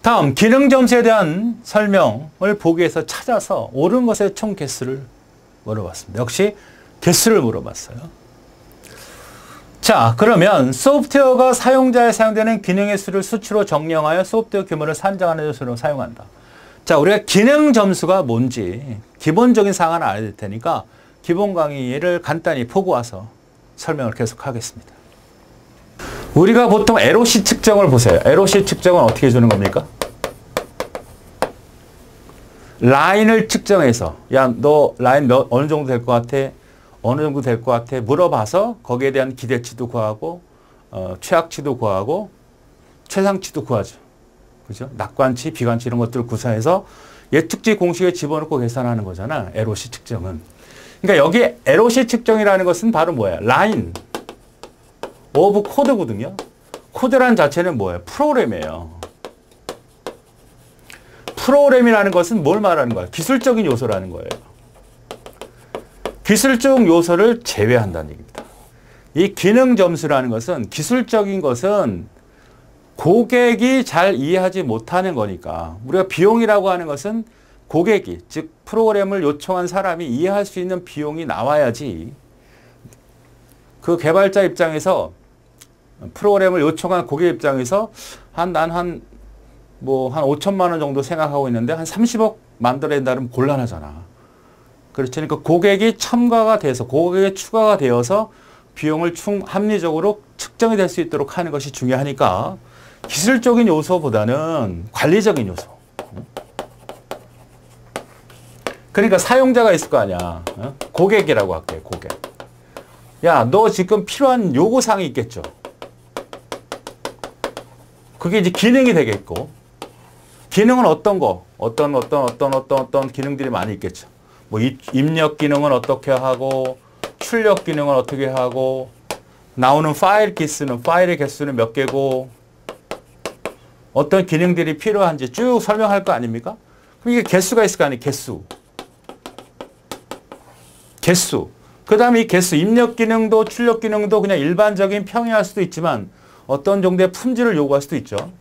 다음 기능 점수에 대한 설명을 보기에서 찾아서 옳은 것의 총 개수를 물어봤습니다. 역시 개수를 물어봤어요. 자, 그러면 소프트웨어가 사용자에 사용되는 기능의 수를 수치로 정량하여 소프트웨어 규모를 산정하는 요소로 사용한다. 자, 우리가 기능 점수가 뭔지 기본적인 사항은 알아야 될 테니까 기본 강의를 간단히 보고 와서 설명을 계속하겠습니다. 우리가 보통 LOC 측정을 보세요. LOC 측정은 어떻게 해주는 겁니까? 라인을 측정해서 야, 너 라인 어느 정도 될 것 같아? 어느 정도 될 것 같아? 물어봐서 거기에 대한 기대치도 구하고 최악치도 구하고 최상치도 구하죠. 그죠? 낙관치, 비관치 이런 것들을 구사해서 예측치 공식에 집어넣고 계산하는 거잖아. LOC 측정은. 그러니까 여기 LOC 측정이라는 것은 바로 뭐야? 라인 오브 코드거든요. 코드란 자체는 뭐예요? 프로그램이에요. 프로그램이라는 것은 뭘 말하는 거야? 기술적인 요소라는 거예요. 기술적 요소를 제외한다는 얘기입니다. 이 기능 점수라는 것은 기술적인 것은 고객이 잘 이해하지 못하는 거니까 우리가 비용이라고 하는 것은 고객이 즉 프로그램을 요청한 사람이 이해할 수 있는 비용이 나와야지 그 개발자 입장에서 프로그램을 요청한 고객 입장에서 난 한 5천만 원 정도 생각하고 있는데 한 30억 만들어야 된다면 곤란하잖아. 그렇죠. 그러니까 고객이 첨가가 돼서 고객의 추가가 되어서 비용을 합리적으로 측정이 될 수 있도록 하는 것이 중요하니까 기술적인 요소보다는 관리적인 요소. 그러니까 사용자가 있을 거 아니야. 고객이라고 할게요. 고객. 야, 너 지금 필요한 요구사항이 있겠죠. 그게 이제 기능이 되겠고 기능은 어떤 거? 어떤 기능들이 많이 있겠죠. 뭐 입력 기능은 어떻게 하고 출력 기능은 어떻게 하고 나오는 파일의 개수는 몇 개고 어떤 기능들이 필요한지 쭉 설명할 거 아닙니까? 그럼 이게 개수가 있을 거 아니에요. 개수. 그 다음에 이 개수, 입력 기능도 출력 기능도 그냥 일반적인 평이할 수도 있지만 어떤 정도의 품질을 요구할 수도 있죠.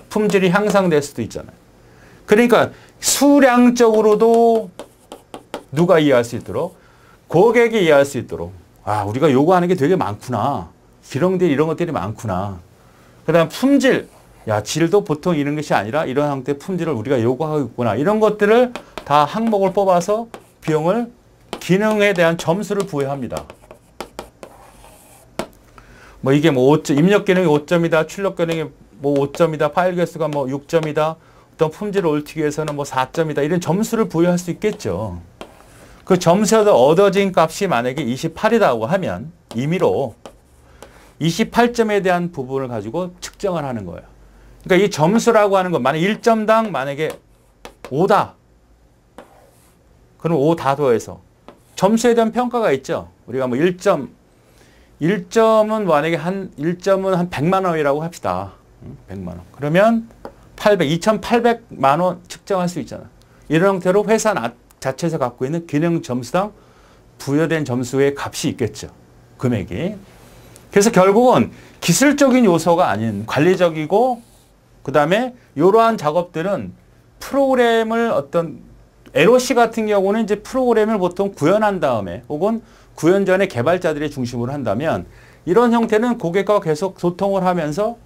품질이 향상될 수도 있잖아요. 그러니까 수량적으로도 누가 이해할 수 있도록 고객이 이해할 수 있도록 우리가 요구하는 게 되게 많구나. 기능들 이런 것들이 많구나. 그 다음 품질. 질도 보통 이런 것이 아니라 이런 형태의 품질을 우리가 요구하고 있구나. 이런 것들을 다 항목을 뽑아서 비용을 기능에 대한 점수를 부여합니다. 이게 입력 기능이 5점이다. 출력 기능이 5점이다. 파일 개수가 6점이다. 어떤 품질을 옳히기 위해서는 4점이다. 이런 점수를 부여할 수 있겠죠. 그 점수에서 얻어진 값이 만약에 28이라고 하면 임의로 28점에 대한 부분을 가지고 측정을 하는 거예요. 그러니까 이 점수라고 하는 건 만약 1점당 만약에 5다. 그럼 5 다 더해서 점수에 대한 평가가 있죠. 우리가 1점은 만약에 1점은 한 100만 원이라고 합시다. 100만 원. 그러면 2,800만 원 측정할 수 있잖아. 이런 형태로 회사 자체에서 갖고 있는 기능 점수당 부여된 점수의 값이 있겠죠. 금액이. 그래서 결국은 기술적인 요소가 아닌 관리적이고 그다음에 이러한 작업들은 프로그램을 LOC 같은 경우는 이제 프로그램을 보통 구현한 다음에 혹은 구현 전에 개발자들이 중심으로 한다면 이런 형태는 고객과 계속 소통을 하면서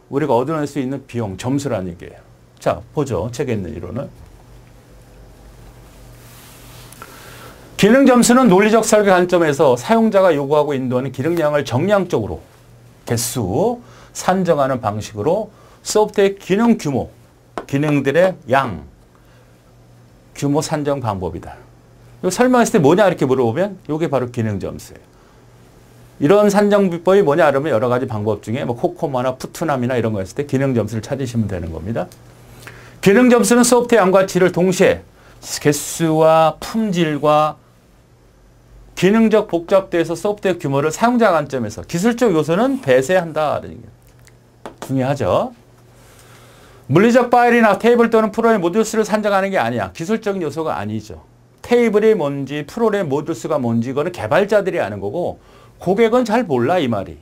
우리가 얻어낼 수 있는 비용, 점수라는 얘기예요. 자, 보죠. 책에 있는 이론을. 기능 점수는 논리적 설계 관점에서 사용자가 요구하고 인도하는 기능량을 정량적으로 개수, 산정하는 방식으로 소프트웨어의 기능 규모, 기능들의 양, 규모 산정 방법이다. 이거 설명했을 때 뭐냐 이렇게 물어보면 이게 바로 기능 점수예요. 이런 산정 비법이 뭐냐 그러면 여러 가지 방법 중에 코코마나 푸트남이나 이런 거 했을 때 기능 점수를 찾으시면 되는 겁니다. 기능 점수는 소프트웨어 양과 질을 동시에 개수와 품질과 기능적 복잡도에서 소프트웨어 규모를 사용자 관점에서 기술적 요소는 배제한다. 중요하죠. 물리적 파일이나 테이블 또는 프로그램 모듈수를 산정하는 게 아니야. 기술적인 요소가 아니죠. 테이블이 뭔지 프로그램 모듈수가 뭔지 그거는 개발자들이 아는 거고 고객은 잘 몰라 이 말이.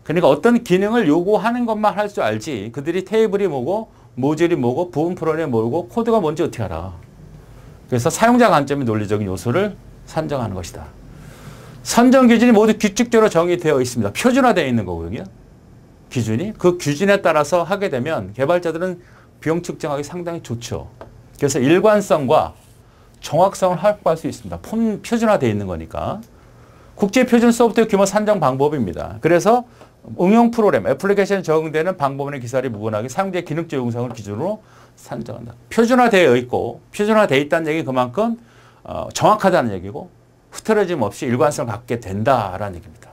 그러니까 어떤 기능을 요구하는 것만 할 줄 알지 그들이 테이블이 뭐고 모듈이 뭐고 부분 프로그램이 뭐고 코드가 뭔지 어떻게 알아. 그래서 사용자 관점의 논리적인 요소를 산정하는 것이다. 선정 기준이 모두 규칙적으로 정의되어 있습니다. 표준화되어 있는 거거든요. 기준이. 그 기준에 따라서 하게 되면 개발자들은 비용 측정하기 상당히 좋죠. 그래서 일관성과 정확성을 확보할 수 있습니다. 표준화되어 있는 거니까. 국제표준 소프트웨어 규모 산정 방법입니다. 그래서 응용 프로그램, 애플리케이션에 적용되는 방법의 기사를 무관하게 사용자의 기능적 용상을 기준으로 산정한다. 표준화되어 있고 표준화되어 있다는 얘기 그만큼 정확하다는 얘기고 흐트러짐 없이 일관성을 갖게 된다라는 얘기입니다.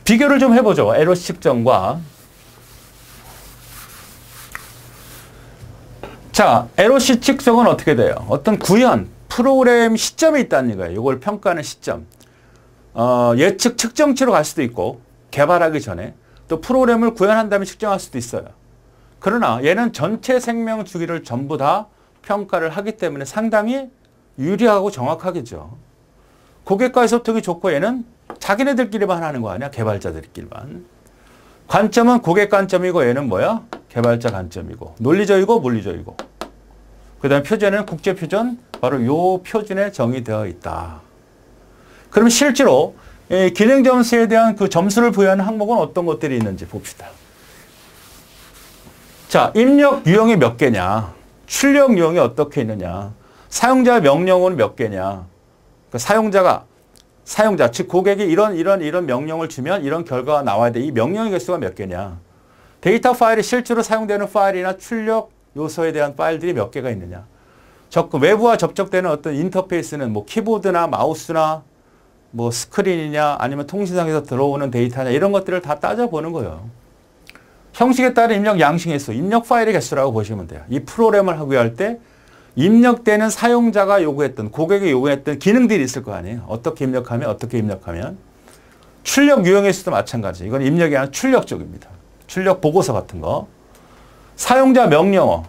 비교를 좀 해보죠. LOC 측정과. 자, LOC 측정은 어떻게 돼요? 어떤 구현, 프로그램 시점이 있다는 거예요. 이걸 평가하는 시점. 예측 측정치로 갈 수도 있고 개발하기 전에 또 프로그램을 구현한 다음에 측정할 수도 있어요. 그러나 얘는 전체 생명 주기를 전부 다 평가를 하기 때문에 상당히 유리하고 정확하겠죠. 고객과의 소통이 좋고 얘는 자기네들끼리만 하는 거 아니야? 개발자들끼리만. 관점은 고객 관점이고 얘는 뭐야? 개발자 관점이고 논리적이고 물리적이고. 그 다음에 표준은 국제표준, 바로 요 표준에 정의되어 있다. 그럼 실제로 기능 점수에 대한 그 점수를 부여하는 항목은 어떤 것들이 있는지 봅시다. 자, 입력 유형이 몇 개냐? 출력 유형이 어떻게 있느냐? 사용자 명령어는 몇 개냐? 그러니까 사용자, 즉 고객이 이런 명령을 주면 이런 결과가 나와야 돼. 이 명령의 개수가 몇 개냐? 데이터 파일이 실제로 사용되는 파일이나 출력 요소에 대한 파일들이 몇 개가 있느냐? 외부와 접촉되는 어떤 인터페이스는 뭐 키보드나 마우스나 뭐 스크린이냐 아니면 통신상에서 들어오는 데이터냐 이런 것들을 다 따져보는 거예요. 형식에 따른 입력 양식 횟수, 입력 파일의 개수라고 보시면 돼요. 이 프로그램을 하고 할 때 입력되는 사용자가 요구했던, 고객이 요구했던 기능들이 있을 거 아니에요. 어떻게 입력하면. 출력 유형의 수도 마찬가지. 이건 입력이 아니라 출력 쪽입니다. 출력 보고서 같은 거. 사용자 명령어.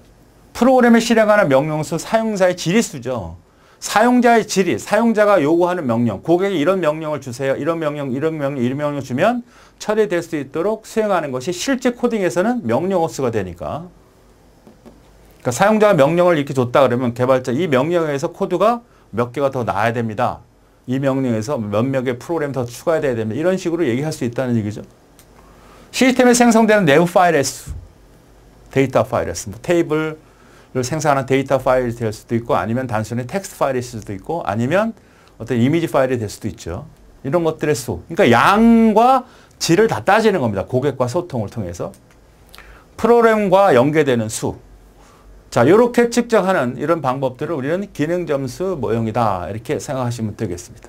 프로그램에 실행하는 명령수, 사용자의 지리수죠. 사용자의 지리, 사용자가 요구하는 명령, 고객이 이런 명령을 주세요. 이런 명령 주면 처리될 수 있도록 수행하는 것이 실제 코딩에서는 명령어 수가 되니까. 그러니까 사용자가 명령을 이렇게 줬다 그러면 개발자 이 명령에서 코드가 몇 개가 더 나와야 됩니다. 이 명령에서 몇몇 개 프로그램 더 추가해야 됩니다. 이런 식으로 얘기할 수 있다는 얘기죠. 시스템에 생성되는 내부 파일의 수, 데이터 파일의 수, 테이블 를 생성하는 데이터 파일이 될 수도 있고 아니면 단순히 텍스트 파일일 수도 있고 아니면 어떤 이미지 파일이 될 수도 있죠. 이런 것들의 수. 그러니까 양과 질을 다 따지는 겁니다. 고객과 소통을 통해서. 프로그램과 연계되는 수. 자, 이렇게 측정하는 이런 방법들을 우리는 기능 점수 모형이다. 이렇게 생각하시면 되겠습니다.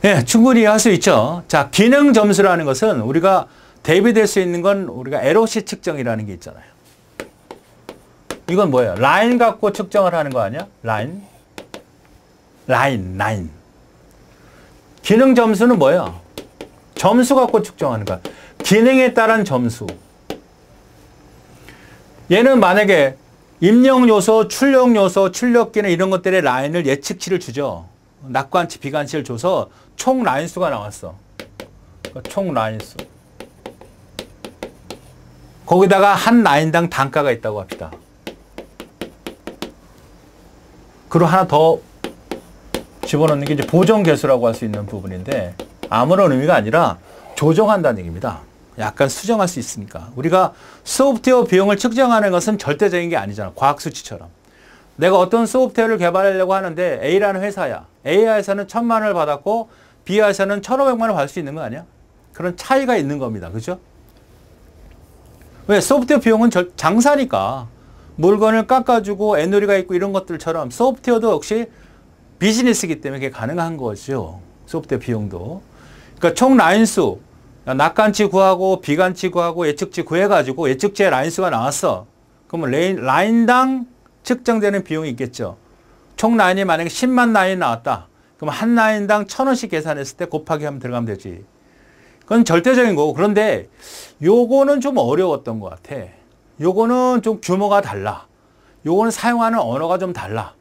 예, 충분히 할 수 있죠. 자, 기능 점수라는 것은 우리가 대비될 수 있는 건 우리가 LOC 측정이라는 게 있잖아요. 이건 뭐예요? 라인 갖고 측정을 하는 거 아니야? 라인. 기능 점수는 뭐예요? 점수 갖고 측정하는 거야. 기능에 따른 점수. 얘는 만약에 입력 요소, 출력 요소, 출력 기능 이런 것들의 라인을 예측치를 주죠. 낙관치, 비관치를 줘서 총 라인 수가 나왔어. 그러니까 총 라인 수. 거기다가 한 라인당 단가가 있다고 합시다. 그리고 하나 더 집어넣는 게 이제 보정 개수라고 할 수 있는 부분인데 아무런 의미가 아니라 조정한다는 얘기입니다. 약간 수정할 수 있으니까. 우리가 소프트웨어 비용을 측정하는 것은 절대적인 게 아니잖아. 과학 수치처럼. 내가 어떤 소프트웨어를 개발하려고 하는데 A라는 회사야. A 회사는 1,000만 원을 받았고 B 회사는 1,500만 원을 받을 수 있는 거 아니야? 그런 차이가 있는 겁니다. 그죠? 왜? 소프트웨어 비용은 장사니까. 물건을 깎아주고 애누리가 있고 이런 것들처럼 소프트웨어도 역시 비즈니스이기 때문에 그게 가능한 거죠. 소프트웨어 비용도. 그러니까 총 라인수, 낙관치 구하고 비관치 구하고 예측치 구해가지고 예측치의 라인수가 나왔어. 그러면 라인당 측정되는 비용이 있겠죠. 총 라인이 만약에 10만 라인이 나왔다. 그럼 한 라인당 1,000원씩 계산했을 때 곱하기 하면 들어가면 되지. 그건 절대적인 거고. 그런데 요거는 좀 어려웠던 것 같아. 요거는 좀 규모가 달라. 요거는 사용하는 언어가 좀 달라.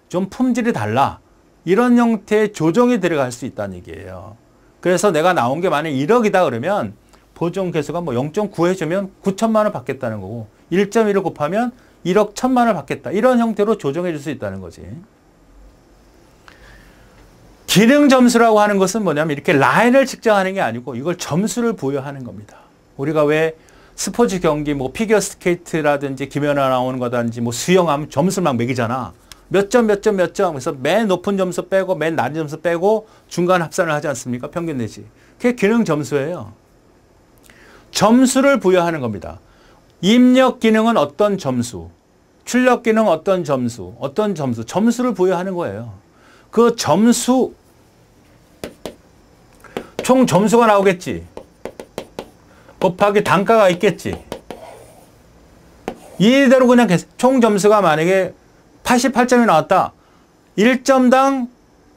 좀 품질이 달라. 이런 형태의 조정이 들어갈 수 있다는 얘기예요. 그래서 내가 나온 게 만약 1억이다 그러면 보존 개수가 뭐 0.9 해주면 9천만 원 받겠다는 거고 1.1을 곱하면 1억 1천만 원 받겠다. 이런 형태로 조정해 줄 수 있다는 거지. 기능 점수라고 하는 것은 뭐냐면 이렇게 라인을 측정하는 게 아니고 이걸 점수를 부여하는 겁니다. 우리가 왜 스포츠 경기 뭐 피겨 스케이트라든지 김연아 나오는 거라든지 뭐 수영하면 점수를 막 매기잖아. 몇 점, 몇 점, 몇 점. 그래서 맨 높은 점수 빼고 맨 낮은 점수 빼고 중간 합산을 하지 않습니까? 평균 내지. 그게 기능 점수예요. 점수를 부여하는 겁니다. 입력 기능은 어떤 점수, 출력 기능은 어떤 점수, 점수를 부여하는 거예요. 그 점수, 총 점수가 나오겠지. 곱하기 단가가 있겠지. 이대로 그냥 총 점수가 만약에 88점이 나왔다. 1점당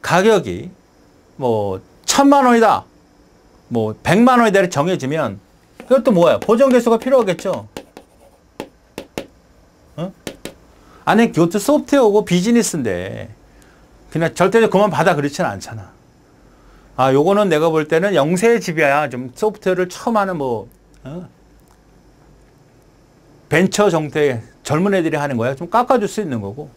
가격이 뭐 1,000만 원이다. 뭐 100만 원이다 정해지면 그것도 뭐야? 보정 개수가 필요하겠죠. 어? 아니 그것도 소프트웨어고 비즈니스인데 그냥 절대적으로 그만 받아 그렇지는 않잖아. 아, 요거는 내가 볼 때는 영세의 집이야. 좀 소프트웨어를 처음 하는 벤처 정도의 젊은 애들이 하는 거야. 좀 깎아줄 수 있는 거고.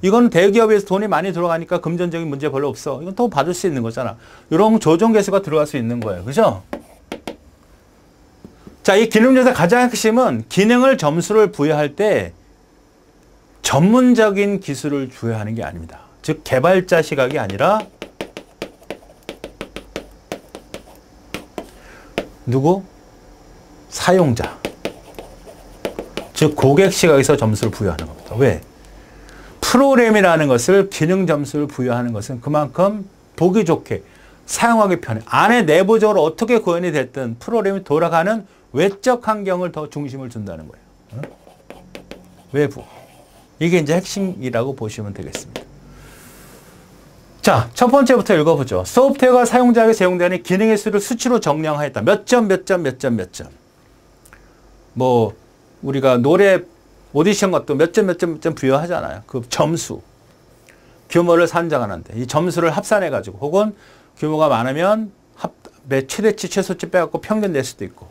이건 대기업에서 돈이 많이 들어가니까 금전적인 문제 별로 없어. 이건 더 받을 수 있는 거잖아. 이런 조정 개수가 들어갈 수 있는 거예요. 그죠? 자, 이 기능조사 가장 핵심은 기능을 점수를 부여할 때 전문적인 기술을 부여하는 게 아닙니다. 즉, 개발자 시각이 아니라 누구? 사용자. 즉 고객 시각에서 점수를 부여하는 겁니다. 왜? 프로그램이라는 것을 기능 점수를 부여하는 것은 그만큼 보기 좋게 사용하기 편해. 안에 내부적으로 어떻게 구현이 됐든 프로그램이 돌아가는 외적 환경을 더 중심을 둔다는 거예요. 외부. 이게 이제 핵심이라고 보시면 되겠습니다. 자, 첫 번째부터 읽어보죠. 소프트웨어가 사용자에게 제공되는 기능의 수를 수치로 정량하였다. 몇 점, 몇 점, 몇 점, 몇 점. 뭐 우리가 노래 오디션 것도 몇 점, 몇 점, 몇 점 부여하잖아요. 그 점수. 규모를 산정하는데 이 점수를 합산해가지고 혹은 규모가 많으면 최대치, 최소치 빼갖고 평균 낼 수도 있고.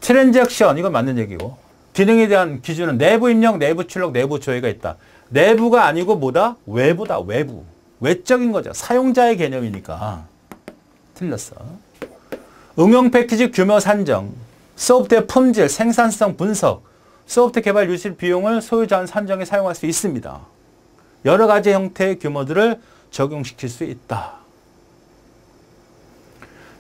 트랜잭션, 이건 맞는 얘기고. 기능에 대한 기준은 내부 입력, 내부 출력, 내부 조회가 있다. 내부가 아니고 뭐다? 외부다, 외부. 외적인 거죠. 사용자의 개념이니까. 틀렸어. 응용 패키지 규모 산정, 소프트웨어 품질, 생산성 분석, 소프트웨어 개발 유실 비용을 소유자는 산정에 사용할 수 있습니다. 여러 가지 형태의 규모들을 적용시킬 수 있다.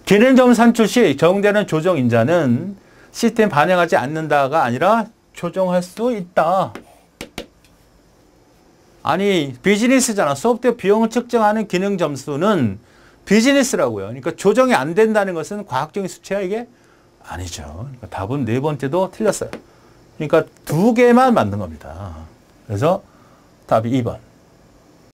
기능 점수 산출 시 적용되는 조정 인자는 시스템 반영하지 않는다가 아니라 조정할 수 있다. 아니 비즈니스잖아. 소프트웨어 비용을 측정하는 기능 점수는 비즈니스라고요. 그러니까 조정이 안 된다는 것은 과학적인 수치야 이게? 아니죠. 그러니까 답은 네 번째도 틀렸어요. 그러니까 두 개만 만든 겁니다. 그래서 답이 2번.